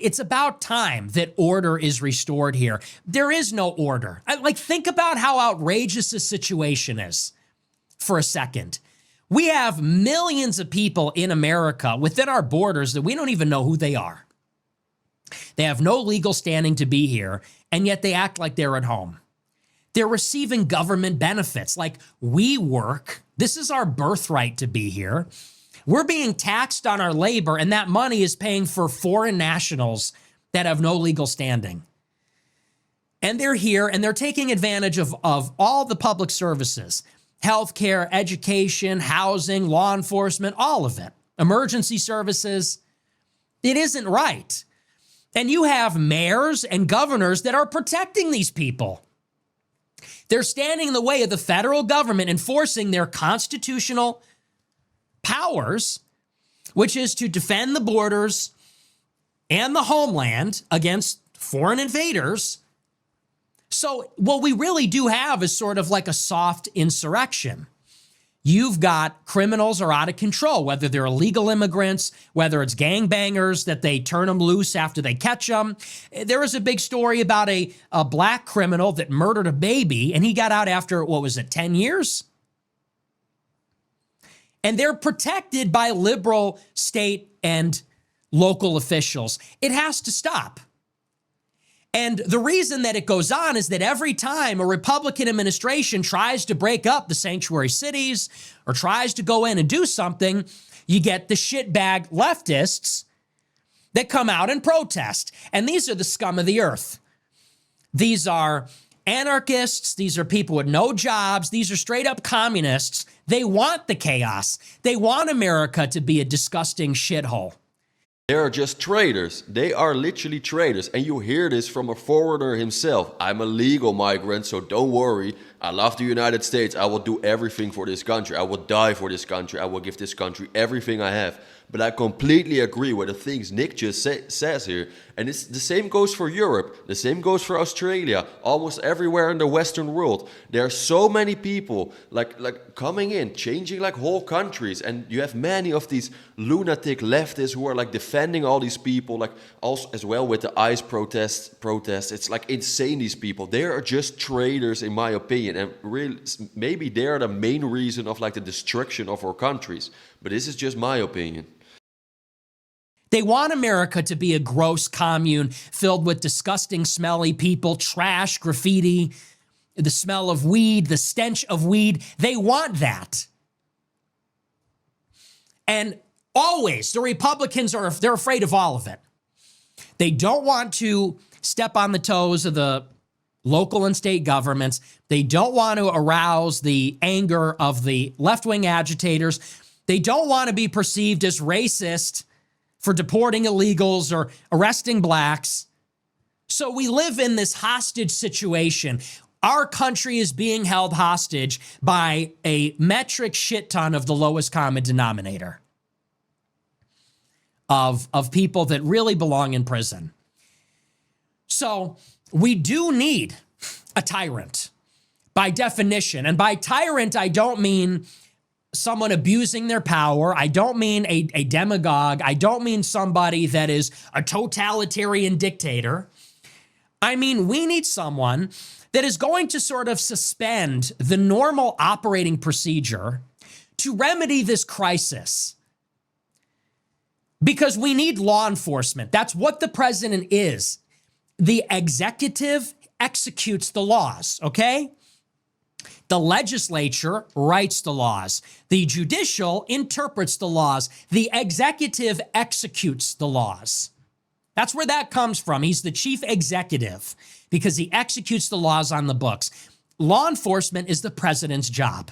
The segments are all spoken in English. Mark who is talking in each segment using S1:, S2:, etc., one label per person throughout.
S1: it's about time that order is restored here. There is no order. Think about how outrageous this situation is for a second. We have millions of people in America within our borders that we don't even know who they are. They have no legal standing to be here, and yet they act like they're at home. They're receiving government benefits. Like, we work. This is our birthright to be here. We're being taxed on our labor, and that money is paying for foreign nationals that have no legal standing. And they're here, and they're taking advantage of all the public services, healthcare, education, housing, law enforcement, all of it, emergency services. It isn't right. And you have mayors and governors that are protecting these people. They're standing in the way of the federal government enforcing their constitutional powers, which is to defend the borders and the homeland against foreign invaders. So what we really do have is sort of like a soft insurrection. You've got criminals are out of control, whether they're illegal immigrants, whether it's gangbangers that they turn them loose after they catch them. There was a big story about a black criminal that murdered a baby, and he got out after, 10 years? And they're protected by liberal state and local officials. It has to stop. And the reason that it goes on is that every time a Republican administration tries to break up the sanctuary cities or tries to go in and do something, you get the shitbag leftists that come out and protest. And these are the scum of the earth. These are anarchists. These are people with no jobs. These are straight up communists. They want the chaos. They want America to be a disgusting shithole.
S2: They are just traitors. They are literally traitors. And you hear this from a foreigner himself. I'm a legal migrant, so don't worry. I love the United States. I will do everything for this country. I will die for this country. I will give this country everything I have. But I completely agree with the things Nick just says here. And it's the same goes for Europe. The same goes for Australia. Almost everywhere in the Western world. There are so many people like coming in, changing like whole countries. And you have many of these lunatic leftists who are like defending all these people. Like also as well with the ICE protests. It's like insane, these people. They are just traitors in my opinion. And really, maybe they are the main reason of like the destruction of our countries. But this is just my opinion.
S1: They want America to be a gross commune filled with disgusting, smelly people, trash, graffiti, the smell of weed, the stench of weed. They want that. And always, the Republicans they're afraid of all of it. They don't want to step on the toes of the local and state governments. They don't want to arouse the anger of the left-wing agitators. They don't want to be perceived as racist for deporting illegals or arresting blacks. So we live in this hostage situation. Our country is being held hostage by a metric shit ton of the lowest common denominator of people that really belong in prison. So we do need a tyrant by definition. And by tyrant, I don't mean someone abusing their power. I don't mean a demagogue. I don't mean somebody that is a totalitarian dictator. I mean, we need someone that is going to sort of suspend the normal operating procedure to remedy this crisis. Because we need law enforcement. That's what the president is. The executive executes the laws, okay? The legislature writes the laws. The judicial interprets the laws. The executive executes the laws. That's where that comes from. He's the chief executive because he executes the laws on the books. Law enforcement is the president's job.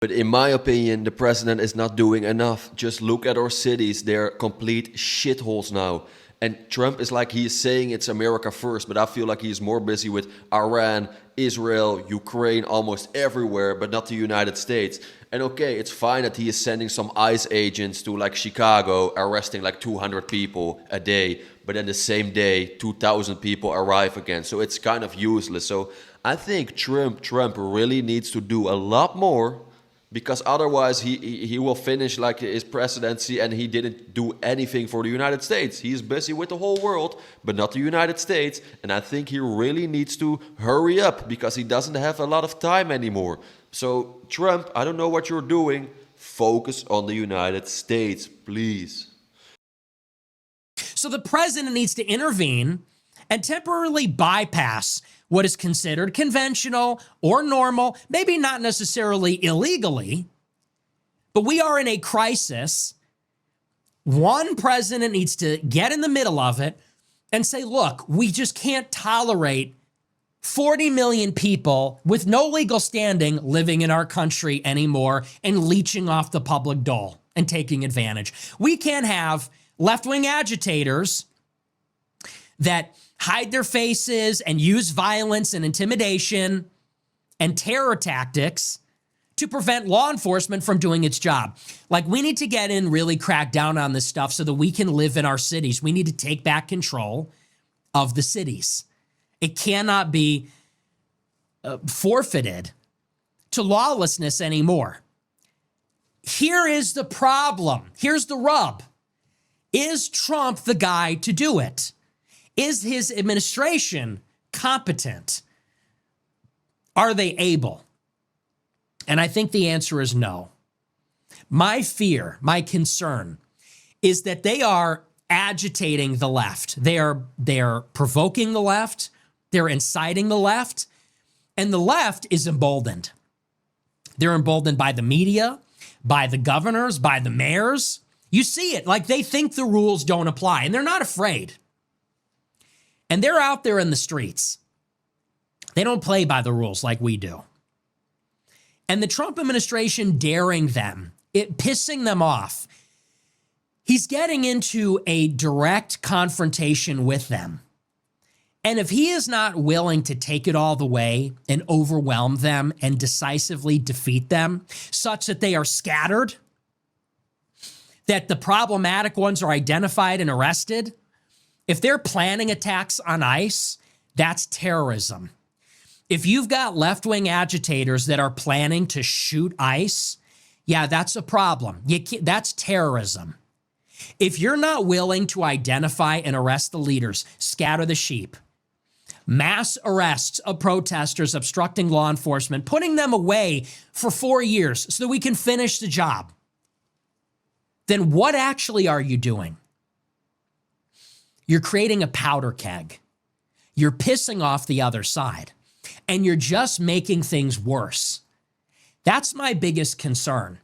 S2: But in my opinion, the president is not doing enough. Just look at our cities. They're complete shitholes now. And Trump is like, he is saying it's America first, but I feel like he's more busy with Iran, Israel, Ukraine, almost everywhere, but not the United States. And okay, it's fine that he is sending some ICE agents to like Chicago, arresting like 200 people a day, but then the same day, 2,000 people arrive again. So it's kind of useless. So I think Trump really needs to do a lot more because otherwise he will finish like his presidency and he didn't do anything for the United States. He's busy with the whole world, but not the United States. And I think he really needs to hurry up because he doesn't have a lot of time anymore. So Trump, I don't know what you're doing. Focus on the United States, please.
S1: So the president needs to intervene and temporarily bypass what is considered conventional or normal, maybe not necessarily illegally, but we are in a crisis. One president needs to get in the middle of it and say, look, we just can't tolerate 40 million people with no legal standing living in our country anymore and leeching off the public dole and taking advantage. We can't have left-wing agitators that hide their faces and use violence and intimidation and terror tactics to prevent law enforcement from doing its job. Like, we need to get in, really crack down on this stuff so that we can live in our cities. We need to take back control of the cities. It cannot be forfeited to lawlessness anymore. Here is the problem. Here's the rub. Is Trump the guy to do it? Is his administration competent? Are they able? And I think the answer is no. My fear, my concern is that they are agitating the left. They are provoking the left. They're inciting the left. And the left is emboldened. They're emboldened by the media, by the governors, by the mayors. You see it. Like, they think the rules don't apply, and they're not afraid. And they're out there in the streets. They don't play by the rules like we do. And the Trump administration daring them, it pissing them off. He's getting into a direct confrontation with them. And if he is not willing to take it all the way and overwhelm them and decisively defeat them such that they are scattered, that the problematic ones are identified and arrested, if they're planning attacks on ICE, that's terrorism. If you've got left-wing agitators that are planning to shoot ICE, yeah, that's a problem. That's terrorism. If you're not willing to identify and arrest the leaders, scatter the sheep, mass arrests of protesters obstructing law enforcement, putting them away for 4 years so that we can finish the job, then what actually are you doing? You're creating a powder keg. You're pissing off the other side, and you're just making things worse. That's my biggest concern.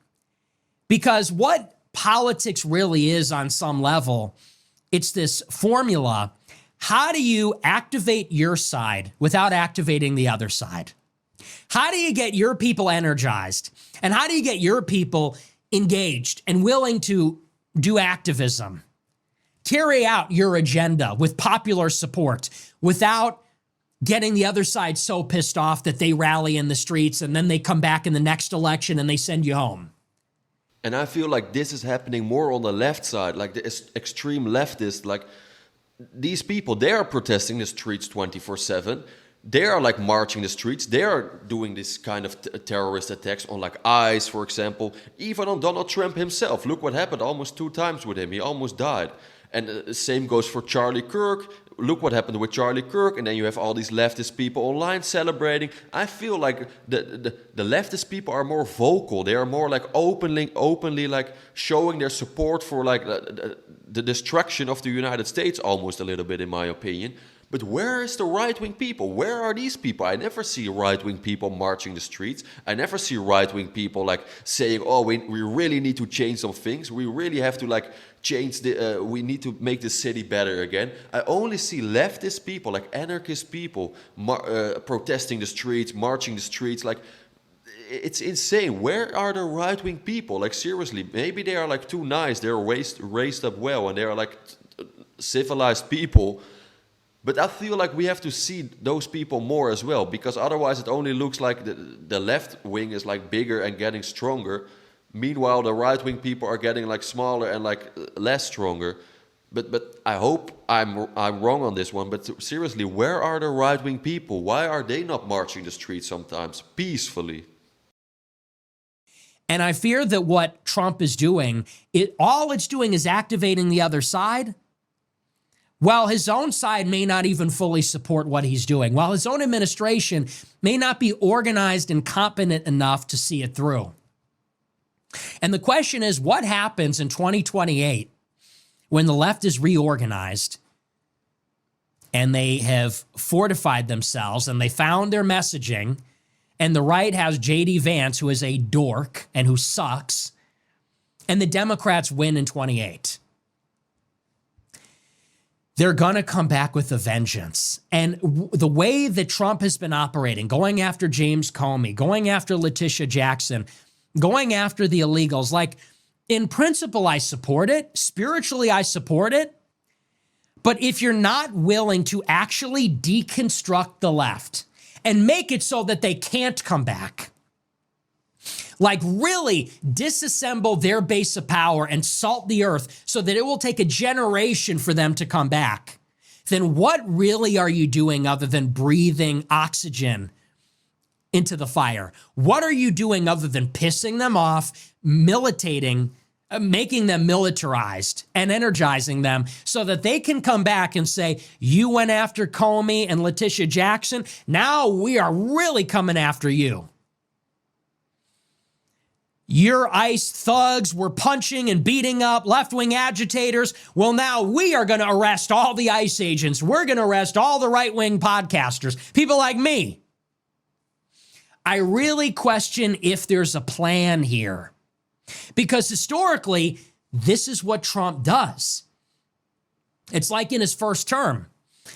S1: Because what politics really is on some level, it's this formula. How do you activate your side without activating the other side? How do you get your people energized? And how do you get your people engaged and willing to do activism? Carry out your agenda with popular support without getting the other side so pissed off that they rally in the streets and then they come back in the next election and they send you home.
S2: And I feel like this is happening more on the left side, like the extreme leftists, like these people, they are protesting the streets 24/7. They are like marching the streets. They are doing this kind of terrorist attacks on like ICE, for example, even on Donald Trump himself. Look what happened almost 2 times with him. He almost died. And the same goes for Charlie Kirk. Look what happened with Charlie Kirk. And then you have all these leftist people online celebrating. I feel like the leftist people are more vocal. They are more like openly like showing their support for like the destruction of the United States almost a little bit, in my opinion. But where is the right-wing people? Where are these people? I never see right-wing people marching the streets. I never see right-wing people like saying, oh, we really need to change some things. We really have to like change we need to make the city better again. I only see leftist people, like anarchist people, protesting the streets, marching the streets. Like, it's insane. Where are the right-wing people? Like, seriously, maybe they are like too nice. They're raised up well and they are like civilized people. But I feel like we have to see those people more as well, because otherwise it only looks like the left wing is like bigger and getting stronger. Meanwhile, the right wing people are getting like smaller and like less stronger. But I hope I'm wrong on this one. But seriously, where are the right wing people? Why are they not marching the streets sometimes peacefully?
S1: And I fear that what Trump is doing, all it's doing is activating the other side, while his own side may not even fully support what he's doing, while his own administration may not be organized and competent enough to see it through. And the question is, what happens in 2028 when the left is reorganized and they have fortified themselves and they found their messaging, and the right has J.D. Vance, who is a dork and who sucks, and the Democrats win in 28? They're going to come back with a vengeance. And the way that Trump has been operating, going after James Comey, going after Letitia Jackson, going after the illegals, like, in principle, I support it. Spiritually, I support it. But if you're not willing to actually deconstruct the left and make it so that they can't come back, like really disassemble their base of power and salt the earth so that it will take a generation for them to come back, then what really are you doing other than breathing oxygen into the fire? What are you doing other than pissing them off, militating, making them militarized and energizing them so that they can come back and say, you went after Comey and Letitia Jackson, now we are really coming after you. Your ICE thugs were punching and beating up left-wing agitators. Well, now we are going to arrest all the ICE agents. We're going to arrest all the right-wing podcasters, people like me. I really question if there's a plan here, because historically, this is what Trump does. It's like in his first term.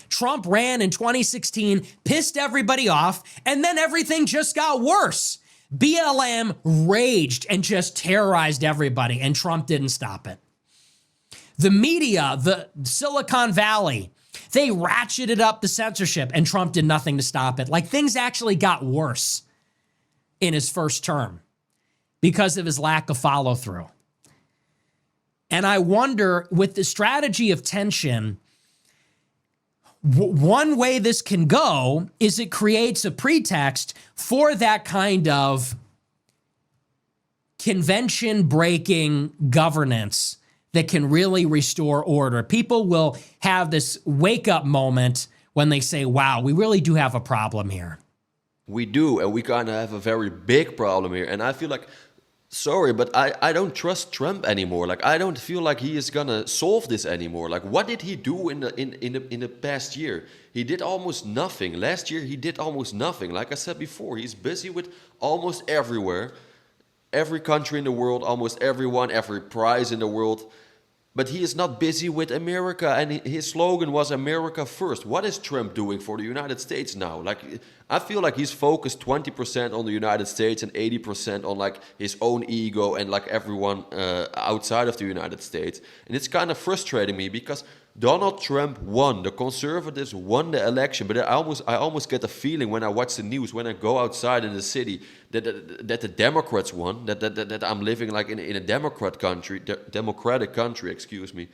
S1: Trump ran in 2016, pissed everybody off, and then everything just got worse. BLM raged and just terrorized everybody, and Trump didn't stop it. The media, the Silicon Valley, they ratcheted up the censorship, and Trump did nothing to stop it. Like, things actually got worse in his first term because of his lack of follow-through. And I wonder, with the strategy of tension, one way this can go is it creates a pretext for that kind of convention-breaking governance that can really restore order. People will have this wake-up moment when they say, wow, we really do have a problem here.
S2: We do, and we kind of have a very big problem here. And I feel like, sorry, but I don't trust Trump anymore. Like, I don't feel like he is gonna solve this anymore. Like, what did he do in the past year? He did almost nothing. Last year he did almost nothing. Like I said before, he's busy with almost everywhere, every country in the world, almost everyone, every prize in the world. But he is not busy with America, and his slogan was America first. What is Trump doing for the United States now? Like, I feel like he's focused 20% on the United States and 80% on like his own ego and like everyone outside of the United States. And it's kind of frustrating me because Donald Trump won. The conservatives won the election, but I almost get the feeling when I watch the news, when I go outside in the city, that the Democrats won. That I'm living like in a democratic country, excuse me.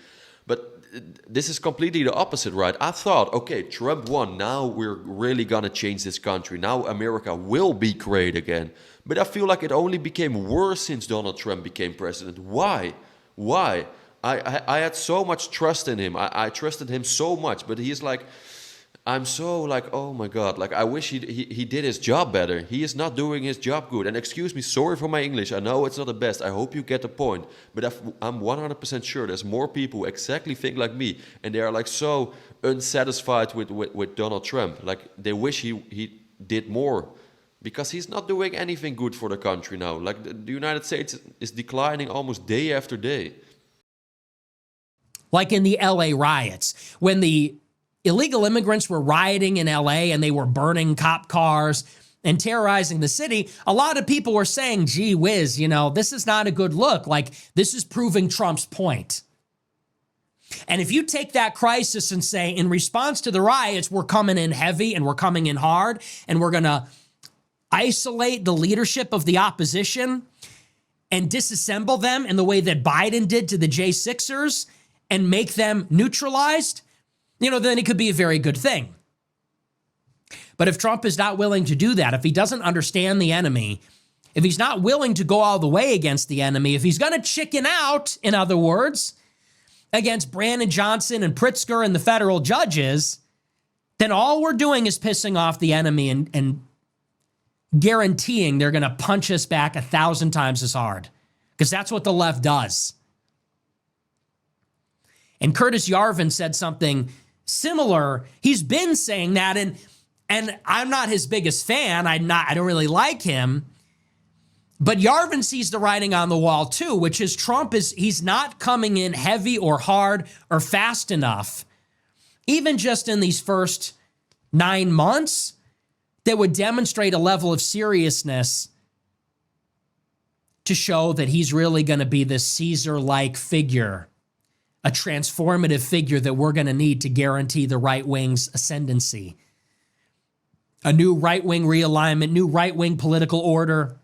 S2: But this is completely the opposite, right? I thought, okay, Trump won. Now we're really gonna change this country. Now America will be great again. But I feel like it only became worse since Donald Trump became president. Why? Why? I had so much trust in him. I trusted him so much, but he's like, I'm so like, oh my God, like I wish he did his job better. He is not doing his job good. And excuse me, sorry for my English. I know it's not the best. I hope you get the point. But I'm 100% sure there's more people who exactly think like me, and they are like so unsatisfied with Donald Trump. Like they wish he did more, because he's not doing anything good for the country now. Like the United States is declining almost day after day.
S1: Like in the LA riots, when the illegal immigrants were rioting in LA and they were burning cop cars and terrorizing the city, a lot of people were saying, gee whiz, you know, this is not a good look. Like, this is proving Trump's point. And if you take that crisis and say, in response to the riots, we're coming in heavy and we're coming in hard and we're going to isolate the leadership of the opposition and disassemble them in the way that Biden did to the J6ers and make them neutralized, you know, then it could be a very good thing. But if Trump is not willing to do that, if he doesn't understand the enemy, if he's not willing to go all the way against the enemy, if he's going to chicken out, in other words, against Brandon Johnson and Pritzker and the federal judges, then all we're doing is pissing off the enemy and guaranteeing they're going to punch us back 1,000 times as hard, because that's what the left does. And Curtis Yarvin said something similar. He's been saying that, and I'm not his biggest fan. I don't really like him. But Yarvin sees the writing on the wall too, which is he's not coming in heavy or hard or fast enough, even just in these first 9 months, that would demonstrate a level of seriousness to show that he's really going to be this Caesar-like figure, a transformative figure that we're going to need to guarantee the right wing's ascendancy. A new right-wing realignment, new right-wing political order.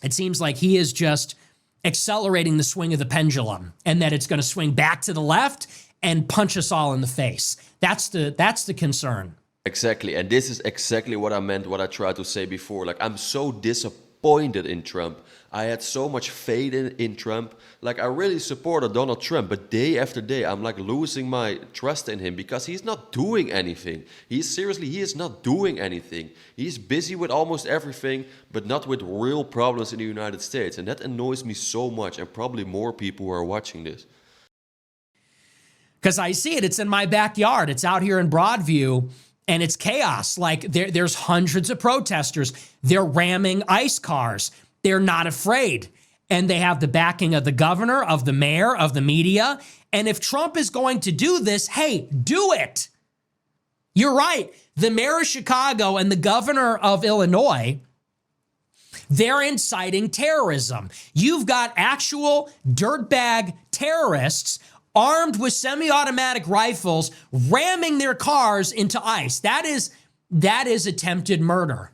S1: It seems like he is just accelerating the swing of the pendulum, and that it's going to swing back to the left and punch us all in the face. That's the concern.
S2: Exactly. And this is exactly what I meant, what I tried to say before. Like, I'm so disappointed in Trump. I had so much faith in Trump. Like, I really supported Donald Trump, but day after day, I'm like losing my trust in him because he's not doing anything. He is not doing anything. He's busy with almost everything, but not with real problems in the United States. And that annoys me so much, and probably more people who are watching this.
S1: Because I see it. It's in my backyard. It's out here in Broadview, and it's chaos. Like, there's hundreds of protesters. They're ramming ICE cars. They're not afraid. And they have the backing of the governor, of the mayor, of the media. And if Trump is going to do this, hey, do it. You're right. The mayor of Chicago and the governor of Illinois, they're inciting terrorism. You've got actual dirtbag terrorists armed with semi-automatic rifles ramming their cars into ICE. That is attempted murder.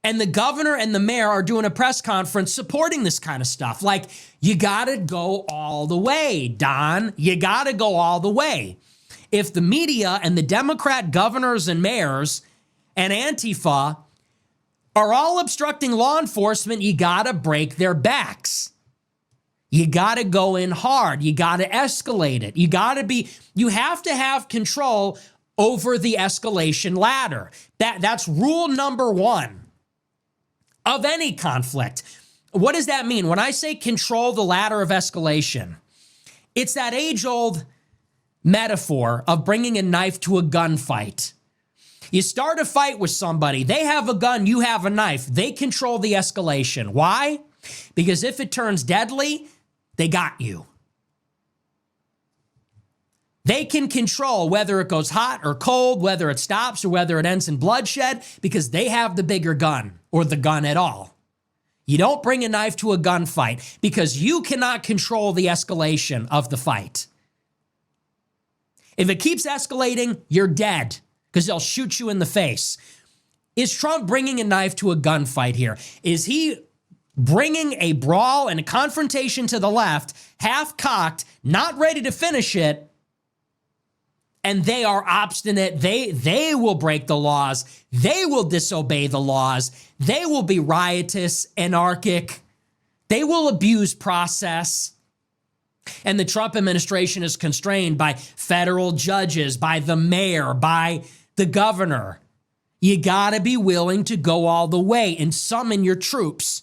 S1: And the governor and the mayor are doing a press conference supporting this kind of stuff. Like, you got to go all the way, Don. You got to go all the way. If the media and the Democrat governors and mayors and Antifa are all obstructing law enforcement, you got to break their backs. You got to go in hard. You got to escalate it. You have to have control over the escalation ladder. That's rule number one of any conflict. What does that mean? When I say control the ladder of escalation, it's that age-old metaphor of bringing a knife to a gunfight. You start a fight with somebody. They have a gun. You have a knife. They control the escalation. Why? Because if it turns deadly, they got you. They can control whether it goes hot or cold, whether it stops or whether it ends in bloodshed, because they have the bigger gun, or the gun at all. You don't bring a knife to a gunfight because you cannot control the escalation of the fight. If it keeps escalating, you're dead because they'll shoot you in the face. Is Trump bringing a knife to a gunfight here? Is he bringing a brawl and a confrontation to the left, half-cocked, not ready to finish it, and they are obstinate? They will break the laws. They will disobey the laws. They will be riotous, anarchic. They will abuse process. And the Trump administration is constrained by federal judges, by the mayor, by the governor. You got to be willing to go all the way and summon your troops.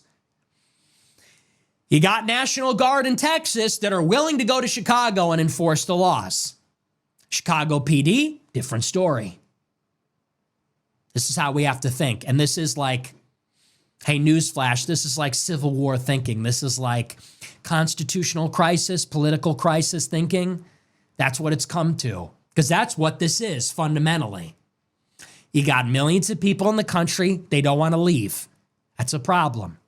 S1: You got National Guard in Texas that are willing to go to Chicago and enforce the laws. Chicago PD, different story. This is how we have to think. And this is like, hey, newsflash, this is like Civil War thinking. This is like constitutional crisis, political crisis thinking. That's what it's come to. Because that's what this is fundamentally. You got millions of people in the country, they don't want to leave. That's a problem.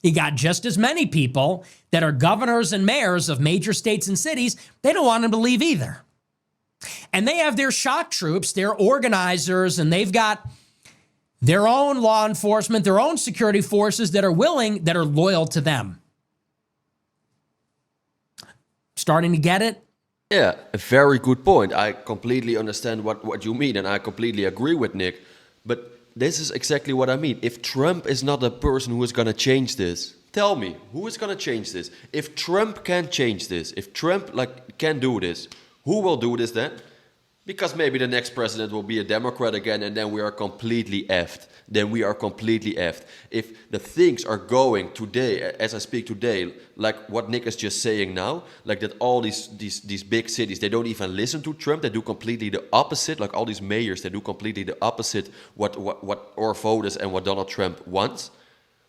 S1: You got just as many people that are governors and mayors of major states and cities, they don't want them to leave either. And they have their shock troops, their organizers, and they've got their own law enforcement, their own security forces that are willing, that are loyal to them. Starting to get it?
S2: Yeah, a very good point. I completely understand what you mean, and I completely agree with Nick. But this is exactly what I mean. If Trump is not the person who is going to change this, tell me, who is going to change this? If Trump can change this, if Trump can do this, who will do this then? Because maybe the next president will be a Democrat again, and then we are completely effed. Then we are completely effed. If the things are going today, as I speak today, like what Nick is just saying now, like that all these big cities, they don't even listen to Trump. They do completely the opposite. Like all these mayors, they do completely the opposite what our voters and what Donald Trump wants.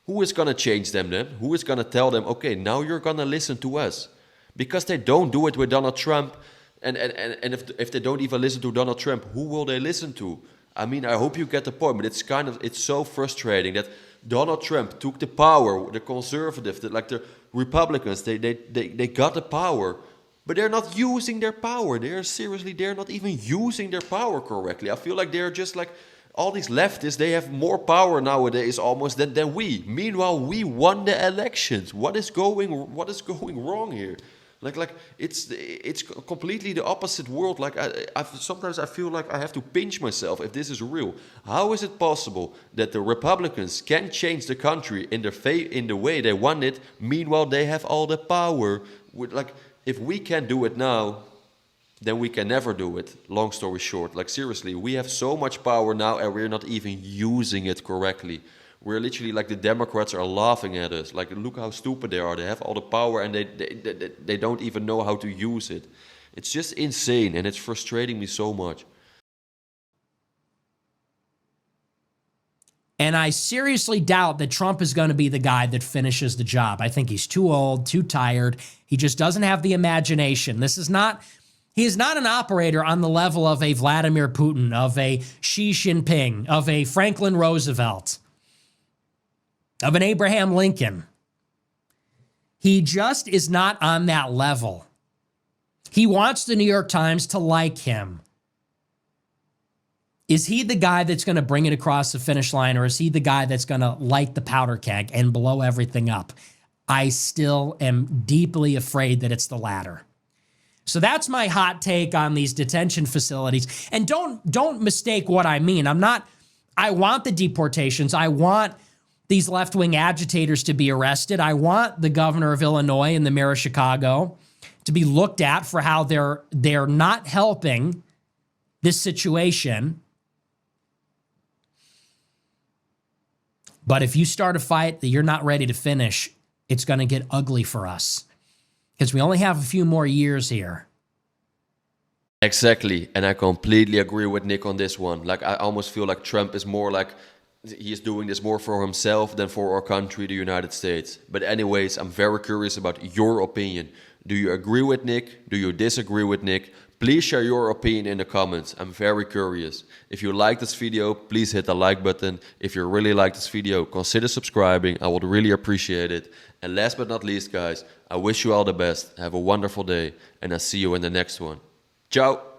S2: Who is going to change them then? Who is going to tell them, okay, now you're going to listen to us? Because they don't do it with Donald Trump. And if they don't even listen to Donald Trump, who will they listen to? I mean, I hope you get the point, but it's so frustrating that Donald Trump took the power, the conservatives, the Republicans, they got the power, but they're not using their power. They're not even using their power correctly. I feel like they're just like, all these leftists, they have more power nowadays almost than we. Meanwhile, we won the elections. What is going wrong here? Like it's completely the opposite world. Like sometimes I feel like I have to pinch myself if this is real. How is it possible that the Republicans can change the country in the way they want it? Meanwhile, they have all the power. If we can do it now, then we can never do it. Long story short, like seriously, we have so much power now and we're not even using it correctly. We're literally like the Democrats are laughing at us. Like, look how stupid they are. They have all the power and they don't even know how to use it. It's just insane and it's frustrating me so much.
S1: And I seriously doubt that Trump is going to be the guy that finishes the job. I think he's too old, too tired. He just doesn't have the imagination. He is not an operator on the level of a Vladimir Putin, of a Xi Jinping, of a Franklin Roosevelt, of an Abraham Lincoln. He just is not on that level. He wants the New York Times to like him. Is he the guy that's going to bring it across the finish line, or is he the guy that's going to light the powder keg and blow everything up? I still am deeply afraid that it's the latter. So that's my hot take on these detention facilities. And don't mistake what I mean. I want the deportations. I want these left-wing agitators to be arrested. I want the governor of Illinois and the mayor of Chicago to be looked at for how they're not helping this situation. But if you start a fight that you're not ready to finish, it's going to get ugly for us because we only have a few more years here.
S2: Exactly, and I completely agree with Nick on this one. Like, I almost feel like Trump is more like he is doing this more for himself than for our country, the United States. But anyways, I'm very curious about your opinion. Do you agree with Nick? Do you disagree with Nick? Please share your opinion in the comments. I'm very curious. If you like this video, please hit the like button. If you really like this video, consider subscribing. I would really appreciate it. And last but not least, guys, I wish you all the best. Have a wonderful day, and I'll see you in the next one. Ciao.